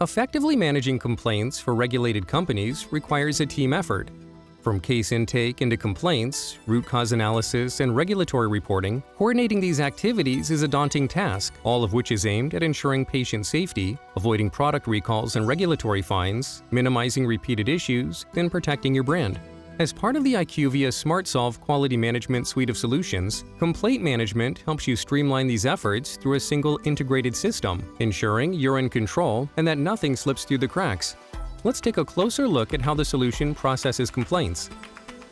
Effectively managing complaints for regulated companies requires a team effort. From case intake into complaints, root cause analysis, and regulatory reporting, coordinating these activities is a daunting task, all of which is aimed at ensuring patient safety, avoiding product recalls and regulatory fines, minimizing repeated issues, and protecting your brand. As part of the IQVIA SmartSolve quality management suite of solutions, complaint management helps you streamline these efforts through a single integrated system, ensuring you're in control and that nothing slips through the cracks. Let's take a closer look at how the solution processes complaints.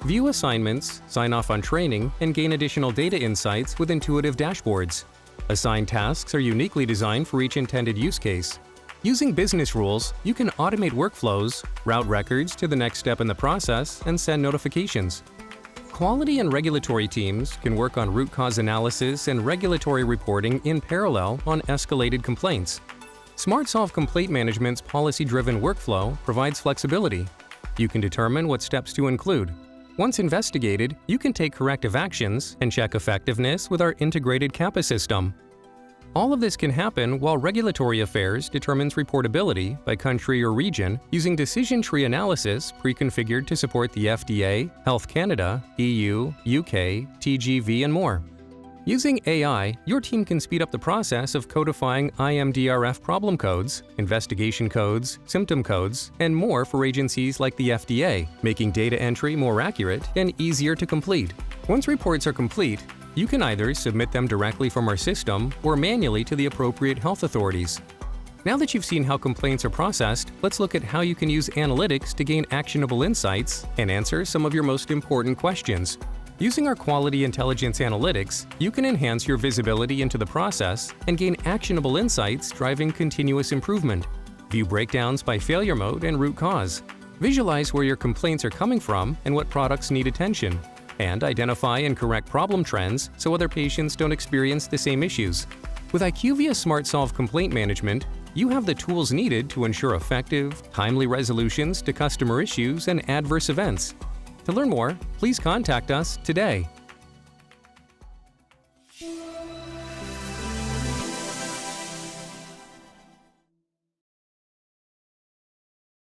View assignments, sign off on training, and gain additional data insights with intuitive dashboards. Assigned tasks are uniquely designed for each intended use case. Using business rules, you can automate workflows, route records to the next step in the process, and send notifications. Quality and regulatory teams can work on root cause analysis and regulatory reporting in parallel on escalated complaints. SmartSolve Complaint Management's policy-driven workflow provides flexibility. You can determine what steps to include. Once investigated, you can take corrective actions and check effectiveness with our integrated CAPA system. All of this can happen while Regulatory Affairs determines reportability by country or region using decision tree analysis pre-configured to support the FDA, Health Canada, EU, UK, TGV, and more. Using AI, your team can speed up the process of codifying IMDRF problem codes, investigation codes, symptom codes, and more for agencies like the FDA, making data entry more accurate and easier to complete. Once reports are complete, you can either submit them directly from our system or manually to the appropriate health authorities. Now that you've seen how complaints are processed, let's look at how you can use analytics to gain actionable insights and answer some of your most important questions. Using our Quality Intelligence Analytics, you can enhance your visibility into the process and gain actionable insights driving continuous improvement. View breakdowns by failure mode and root cause. Visualize where your complaints are coming from and what products need attention. And identify and correct problem trends so other patients don't experience the same issues. With IQVIA SmartSolve Complaint Management, you have the tools needed to ensure effective, timely resolutions to customer issues and adverse events. To learn more, please contact us today.